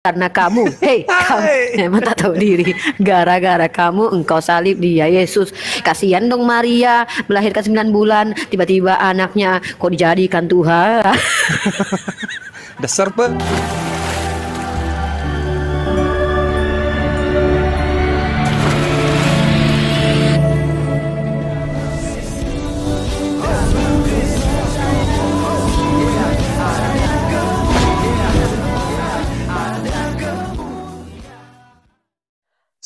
Karena kamu, kamu emang tak tahu diri. Gara-gara kamu engkau salib dia Yesus. Kasihan dong Maria, melahirkan 9 bulan, tiba-tiba anaknya kok dijadikan Tuhan. Dasar pe.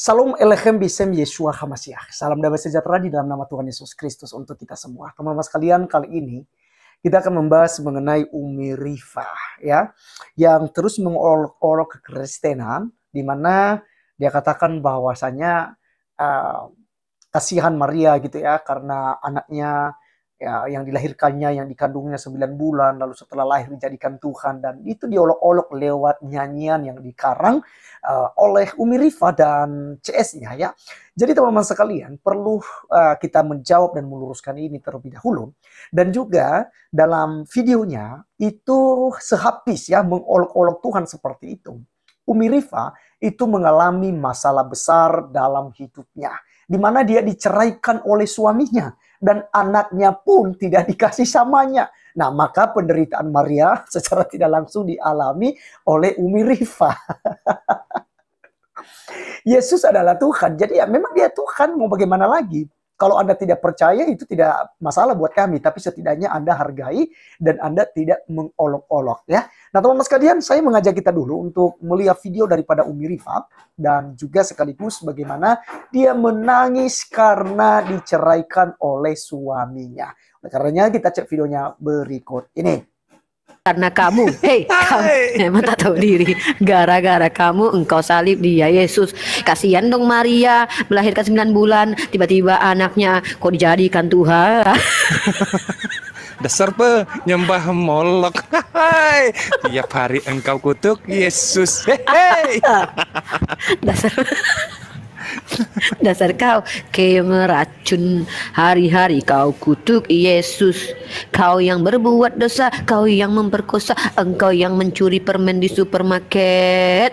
Salam Elechem Bisem Yeshua HaMashiach. Salam damai sejahtera di dalam nama Tuhan Yesus Kristus untuk kita semua. Teman-teman sekalian, kali ini kita akan membahas mengenai Umi Rifa, ya, yang terus mengolok-olok kekristenan, di mana dia katakan bahwasanya kasihan Maria gitu ya, karena anaknya ya, yang dilahirkannya, yang dikandungnya 9 bulan, lalu setelah lahir dijadikan Tuhan, dan itu diolok-olok lewat nyanyian yang dikarang oleh Umi Rifa dan CS-nya ya. Jadi teman-teman sekalian, perlu kita menjawab dan meluruskan ini terlebih dahulu. Dan juga dalam videonya itu sehabis ya mengolok-olok Tuhan seperti itu, Umi Rifa itu mengalami masalah besar dalam hidupnya, di mana dia diceraikan oleh suaminya dan anaknya pun tidak dikasih samanya. Nah, maka penderitaan Maria secara tidak langsung dialami oleh Umi Rifa. Yesus adalah Tuhan, jadi ya memang dia Tuhan, mau bagaimana lagi? Kalau Anda tidak percaya itu tidak masalah buat kami, tapi setidaknya Anda hargai dan Anda tidak mengolok-olok ya. Nah teman-teman sekalian, saya mengajak kita dulu untuk melihat video daripada Umi Rifa dan juga sekaligus bagaimana dia menangis karena diceraikan oleh suaminya. Oleh karenanya kita cek videonya berikut ini. Karena kamu, kamu emang tak tahu diri. Gara-gara kamu engkau salib dia Yesus. Kasihan dong Maria, melahirkan 9 bulan, tiba-tiba anaknya kok dijadikan Tuhan. Dasar pe, nyembah molok. Tiap hari engkau kutuk Yesus. Dasar kau kayak meracun, hari-hari kau kutuk Yesus. Kau yang berbuat dosa, kau yang memperkosa, engkau yang mencuri permen di supermarket.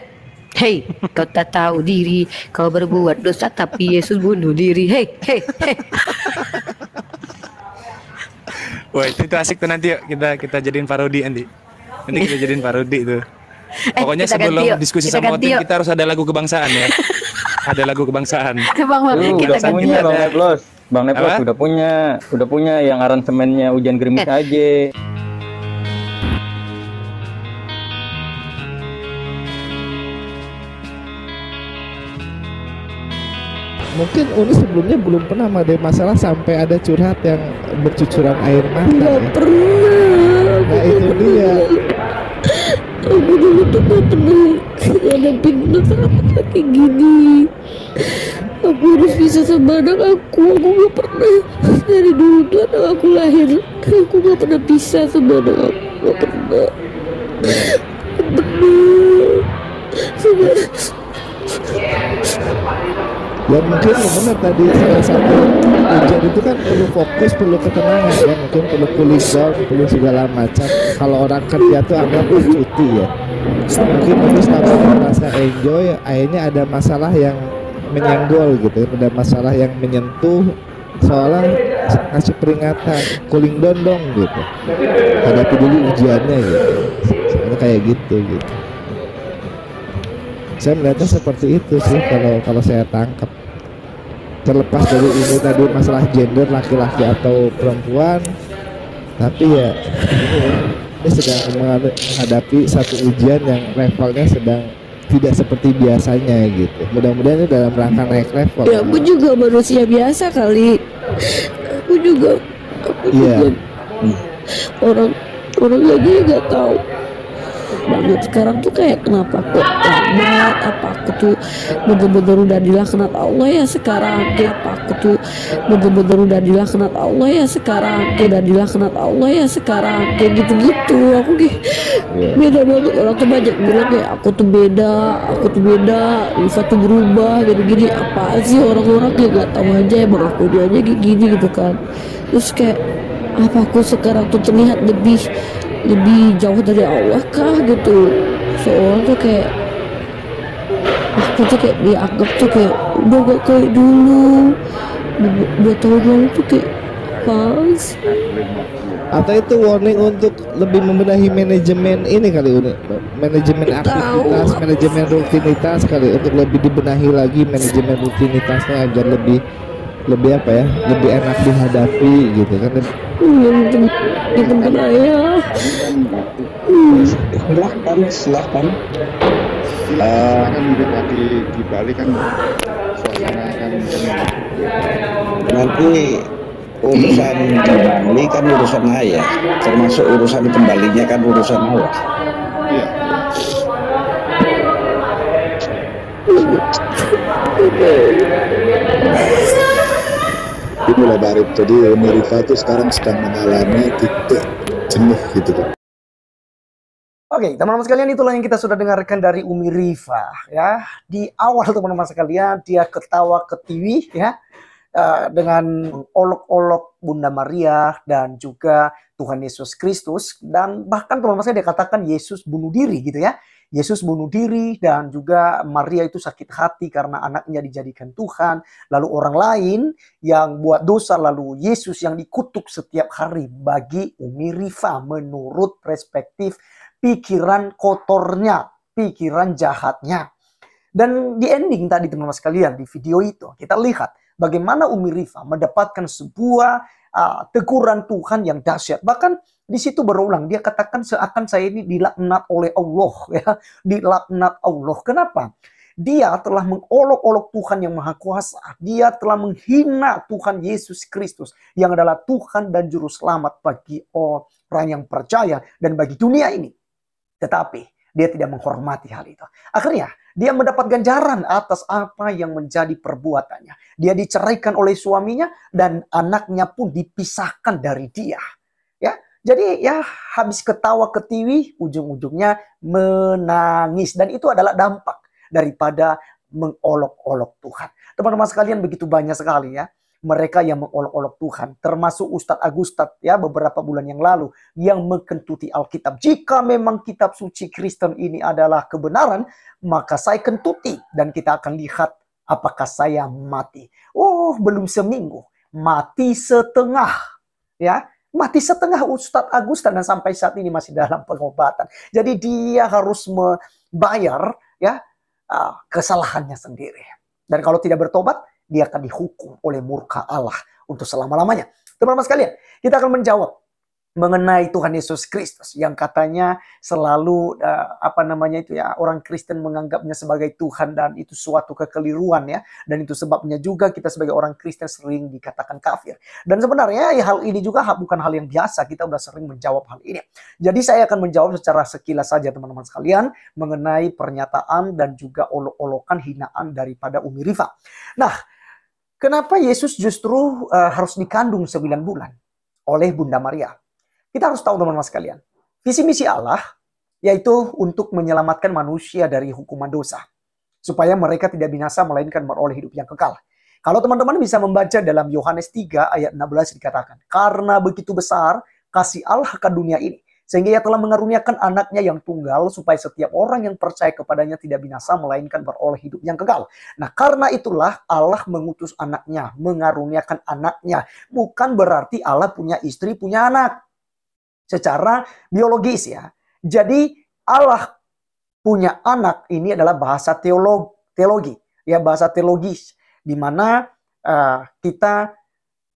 Hei, kau tak tahu diri, kau berbuat dosa tapi Yesus bunuh diri. Hei. Wah itu asik tuh, nanti yuk kita jadiin parodi nanti. Nanti kita jadiin parodi tuh. Pokoknya sebelum diskusi sama Otin kita harus ada lagu kebangsaan ya. Ada lagu kebangsaan. Bang Neplos udah punya yang aransemennya Hujan Gerimis aja. Mungkin Uni sebelumnya belum pernah ada masalah sampai ada curhat yang bercucuran air mata. Nggak pernah. Nah itu dia. Aku dulu tuh gak pernah ngadepin masalah kayak gini. Aku harus bisa sama anak aku gak pernah. Dari dulu tuh anak aku lahir, aku gak pernah bisa sama anak aku. Gak pernah. Ya mungkin benar tadi salah satu ujian itu kan perlu fokus, perlu ketenangan ya, mungkin perlu cooling down, perlu segala macam. Kalau orang kerja tuh anggap cuti ya, mungkin terus tanpa merasa enjoy, akhirnya ada masalah yang menyenggol gitu, ada masalah yang menyentuh, seolah ngasih peringatan, cooling down dong gitu, hadapi dulu ujiannya gitu, soalnya kayak gitu. Saya melihatnya seperti itu sih kalau saya tangkap. Terlepas dari ini tadi masalah gender laki-laki atau perempuan, tapi ya ini sedang menghadapi satu ujian yang levelnya sedang tidak seperti biasanya gitu. Mudah-mudahan ini dalam rangka naik level. Ya aku juga manusia biasa kali. Aku juga orang aja nggak tahu banget sekarang tuh kayak kenapa kok lambat, apa aku tuh bener-bener udah dilaknat Allah ya sekarang, kayak apa aku tuh bener-bener udah dilaknat Allah ya sekarang, kayak gitu-gitu. Aku kayak beda banget, orang tuh banyak bilang kayak aku tuh beda, Rifa tuh berubah gini-gini. Apa sih orang-orang kayak gak tahu aja, emang aku aja kayak gini gitu kan. Terus kayak apa aku sekarang tuh terlihat lebih jauh dari Allah kah gitu. Soalnya tuh kayak aku tuh kayak dianggap tuh kayak udah gak kayak dulu. 2 tahun lalu tuh kayak apa sih? Atau itu warning untuk lebih membenahi manajemen ini kali, manajemen aktivitas, manajemen rutinitas kali, untuk lebih dibenahi lagi manajemen rutinitasnya agar lebih apa ya, lebih enak dihadapi gitu kan. Bener ayah. Silahkan. Kan udah di Bali kan suasana kan nanti urusan di Bali kan urusan ayah, termasuk urusan kembalinya kan urusan Allah. Iya. Itulah Barib. Jadi Umi Rifa itu sekarang sedang mengalami titik jenuh gitu. Oke, teman-teman sekalian, itulah yang kita sudah dengarkan dari Umi Rifa ya. Di awal teman-teman sekalian dia ketawa ketiwi ya, dengan olok-olok Bunda Maria dan juga Tuhan Yesus Kristus, dan bahkan teman-teman saya dia katakan Yesus bunuh diri gitu ya. Yesus bunuh diri dan juga Maria itu sakit hati karena anaknya dijadikan Tuhan. Lalu orang lain yang buat dosa, lalu Yesus yang dikutuk setiap hari. Bagi Umi Rifa menurut perspektif pikiran kotornya, pikiran jahatnya. Dan di ending tadi teman-teman sekalian, di video itu kita lihat bagaimana Umi Rifa mendapatkan sebuah teguran Tuhan yang dahsyat. Bahkan di situ berulang dia katakan seakan saya ini dilaknat oleh Allah ya, dilaknat Allah. Kenapa? Dia telah mengolok-olok Tuhan yang Maha Kuasa. Dia telah menghina Tuhan Yesus Kristus yang adalah Tuhan dan Juru Selamat bagi orang yang percaya dan bagi dunia ini. Tetapi dia tidak menghormati hal itu. Akhirnya dia mendapat ganjaran atas apa yang menjadi perbuatannya. Dia diceraikan oleh suaminya dan anaknya pun dipisahkan dari dia. Ya, jadi ya habis ketawa ketiwi, ujung-ujungnya menangis. Dan itu adalah dampak daripada mengolok-olok Tuhan. Teman-teman sekalian, begitu banyak sekali ya mereka yang mengolok-olok Tuhan, termasuk Ustadz Agustad ya beberapa bulan yang lalu yang mengkentuti Alkitab. Jika memang kitab suci Kristen ini adalah kebenaran, maka saya kentuti dan kita akan lihat apakah saya mati. Oh, belum seminggu, mati setengah ya. Mati setengah Ustadz Agustad dan sampai saat ini masih dalam pengobatan. Jadi dia harus membayar ya kesalahannya sendiri. Dan kalau tidak bertobat, dia akan dihukum oleh murka Allah untuk selama-lamanya. Teman-teman sekalian, kita akan menjawab mengenai Tuhan Yesus Kristus yang katanya selalu orang Kristen menganggapnya sebagai Tuhan, dan itu suatu kekeliruan ya. Dan itu sebabnya juga kita sebagai orang Kristen sering dikatakan kafir. Dan sebenarnya ya, hal ini juga bukan hal yang biasa, kita udah sering menjawab hal ini. Jadi saya akan menjawab secara sekilas saja teman-teman sekalian mengenai pernyataan dan juga olok-olokan hinaan daripada Umi Rifa. Nah, kenapa Yesus justru harus dikandung 9 bulan oleh Bunda Maria? Kita harus tahu teman-teman sekalian, visi misi Allah yaitu untuk menyelamatkan manusia dari hukuman dosa, supaya mereka tidak binasa melainkan beroleh hidup yang kekal. Kalau teman-teman bisa membaca dalam Yohanes 3 ayat 16 dikatakan, karena begitu besar kasih Allah ke dunia ini, sehingga ia telah mengaruniakan anaknya yang tunggal, supaya setiap orang yang percaya kepadanya tidak binasa melainkan beroleh hidup yang kekal. Nah, karena itulah Allah mengutus anaknya, mengaruniakan anaknya. Bukan berarti Allah punya istri, punya anak secara biologis ya. Jadi Allah punya anak ini adalah bahasa teologi ya, bahasa teologis, di mana kita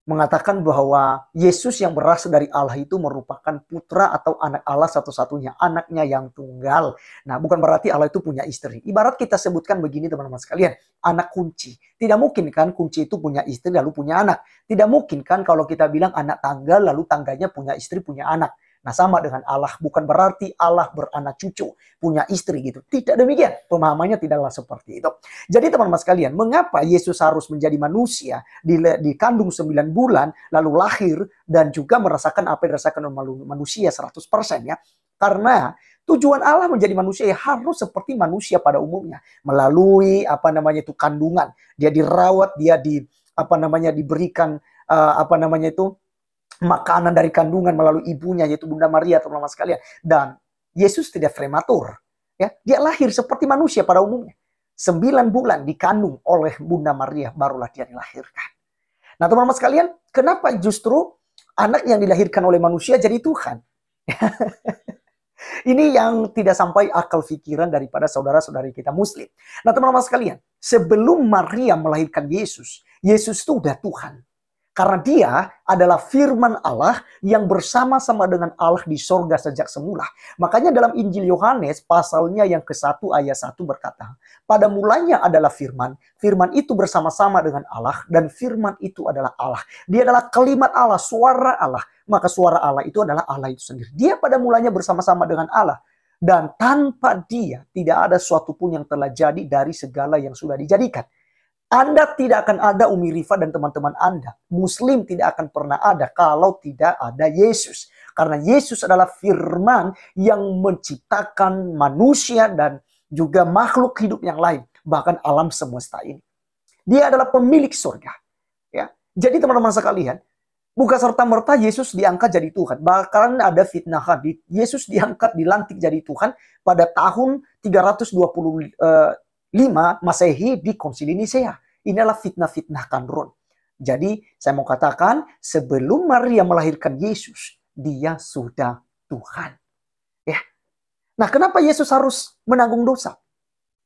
mengatakan bahwa Yesus yang berasal dari Allah itu merupakan putra atau anak Allah satu-satunya, anaknya yang tunggal. Nah, bukan berarti Allah itu punya istri. Ibarat kita sebutkan begini teman-teman sekalian, anak kunci. Tidak mungkin kan kunci itu punya istri lalu punya anak. Tidak mungkin kan kalau kita bilang anak tangga lalu tangganya punya istri, punya anak. Nah, sama dengan Allah, bukan berarti Allah beranak cucu, punya istri gitu. Tidak demikian, pemahamannya tidaklah seperti itu. Jadi teman-teman sekalian, mengapa Yesus harus menjadi manusia, dikandung 9 bulan, lalu lahir, dan juga merasakan apa yang dirasakan manusia 100% ya. Karena tujuan Allah menjadi manusia harus seperti manusia pada umumnya. Melalui kandungan. Dia dirawat, dia diberikan makanan dari kandungan melalui ibunya yaitu Bunda Maria teman-teman sekalian. Dan Yesus tidak prematur ya, dia lahir seperti manusia pada umumnya. 9 bulan dikandung oleh Bunda Maria, barulah dia dilahirkan. Nah teman-teman sekalian, kenapa justru anak yang dilahirkan oleh manusia jadi Tuhan? Ini yang tidak sampai akal pikiran daripada saudara-saudari kita Muslim. Nah teman-teman sekalian, sebelum Maria melahirkan Yesus, Yesus itu udah Tuhan. Karena dia adalah firman Allah yang bersama-sama dengan Allah di sorga sejak semula. Makanya dalam Injil Yohanes pasalnya yang ke-1 ayat 1 berkata, pada mulanya adalah firman, firman itu bersama-sama dengan Allah, dan firman itu adalah Allah. Dia adalah kalimat Allah, suara Allah. Maka suara Allah itu adalah Allah itu sendiri. Dia pada mulanya bersama-sama dengan Allah. Dan tanpa dia tidak ada suatu pun yang telah jadi dari segala yang sudah dijadikan. Anda tidak akan ada, Umi Rifa dan teman-teman Anda. Muslim tidak akan pernah ada kalau tidak ada Yesus. Karena Yesus adalah firman yang menciptakan manusia dan juga makhluk hidup yang lain. Bahkan alam semesta ini. Dia adalah pemilik surga. Ya. Jadi teman-teman sekalian, bukan serta-merta Yesus diangkat jadi Tuhan. Bahkan ada fitnah hadis. Yesus diangkat, dilantik jadi Tuhan pada tahun 325 Masehi di Konsili Nisea. Inilah fitnah-fitnah Kandron. Jadi saya mau katakan sebelum Maria melahirkan Yesus, dia sudah Tuhan. Ya. Nah, kenapa Yesus harus menanggung dosa?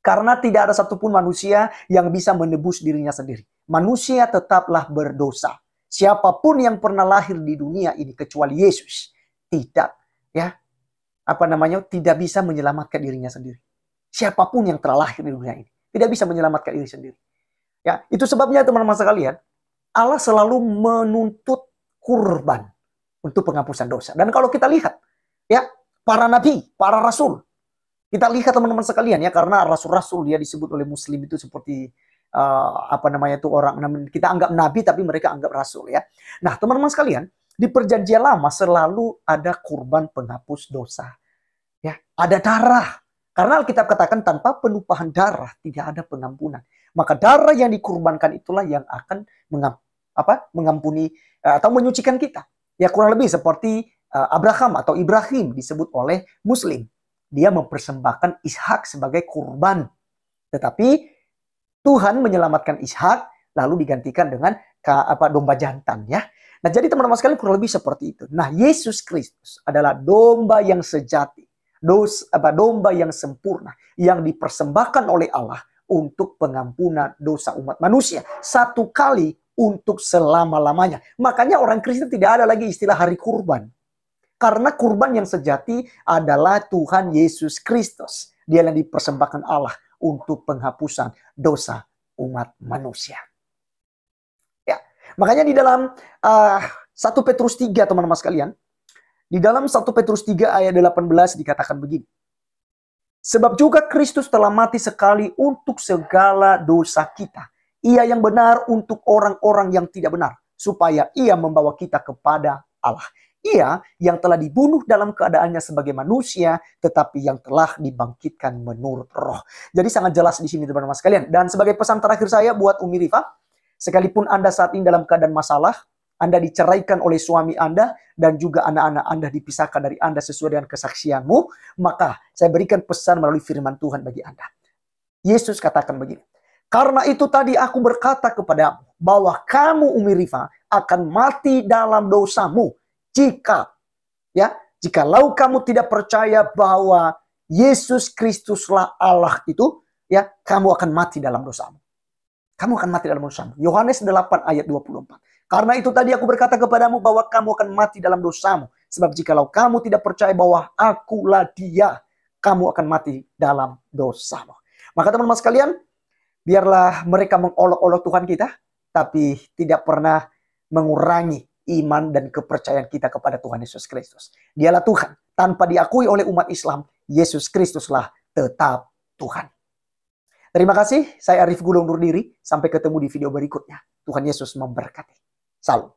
Karena tidak ada satupun manusia yang bisa menebus dirinya sendiri. Manusia tetaplah berdosa. Siapapun yang pernah lahir di dunia ini kecuali Yesus tidak tidak bisa menyelamatkan dirinya sendiri. Siapapun yang telah lahir di dunia ini tidak bisa menyelamatkan diri sendiri. Ya, itu sebabnya teman-teman sekalian, Allah selalu menuntut kurban untuk penghapusan dosa. Dan kalau kita lihat, ya, para nabi, para rasul, kita lihat teman-teman sekalian ya, karena rasul-rasul dia disebut oleh Muslim itu seperti orang kita anggap nabi tapi mereka anggap rasul ya. Nah, teman-teman sekalian, di Perjanjian Lama selalu ada kurban penghapus dosa. Ya, ada darah. Karena Alkitab katakan tanpa penumpahan darah tidak ada pengampunan. Maka darah yang dikurbankan itulah yang akan mengampuni atau menyucikan kita. Ya kurang lebih seperti Abraham atau Ibrahim disebut oleh Muslim. Dia mempersembahkan Ishak sebagai kurban. Tetapi Tuhan menyelamatkan Ishak lalu digantikan dengan domba jantan ya. Nah jadi teman-teman sekalian kurang lebih seperti itu. Nah Yesus Kristus adalah domba yang sejati. Domba yang sempurna yang dipersembahkan oleh Allah untuk pengampunan dosa umat manusia satu kali untuk selama-lamanya. Makanya orang Kristen tidak ada lagi istilah hari kurban. Karena kurban yang sejati adalah Tuhan Yesus Kristus. Dia yang dipersembahkan Allah untuk penghapusan dosa umat manusia. Ya, makanya di dalam 1 Petrus 3 teman-teman sekalian, di dalam 1 Petrus 3 ayat 18 dikatakan begini. Sebab juga Kristus telah mati sekali untuk segala dosa kita. Ia yang benar untuk orang-orang yang tidak benar. Supaya ia membawa kita kepada Allah. Ia yang telah dibunuh dalam keadaannya sebagai manusia. Tetapi yang telah dibangkitkan menurut roh. Jadi sangat jelas di sini teman-teman sekalian. Dan sebagai pesan terakhir saya buat Umi Rifa. Sekalipun Anda saat ini dalam keadaan masalah. Anda diceraikan oleh suami Anda dan juga anak-anak Anda dipisahkan dari Anda sesuai dengan kesaksianmu, maka saya berikan pesan melalui firman Tuhan bagi Anda. Yesus katakan begini, karena itu tadi aku berkata kepadamu bahwa kamu Umi Rifa akan mati dalam dosamu jikalau kamu tidak percaya bahwa Yesus Kristuslah Allah itu, ya, kamu akan mati dalam dosamu. Kamu akan mati dalam dosamu. Yohanes 8 ayat 24. Karena itu tadi aku berkata kepadamu bahwa kamu akan mati dalam dosamu. Sebab jikalau kamu tidak percaya bahwa akulah dia, kamu akan mati dalam dosamu. Maka teman-teman sekalian, biarlah mereka mengolok-olok Tuhan kita, tapi tidak pernah mengurangi iman dan kepercayaan kita kepada Tuhan Yesus Kristus. Dialah Tuhan. Tanpa diakui oleh umat Islam, Yesus Kristuslah tetap Tuhan. Terima kasih, saya Arif Gulung undur diri. Sampai ketemu di video berikutnya. Tuhan Yesus memberkati. Salam.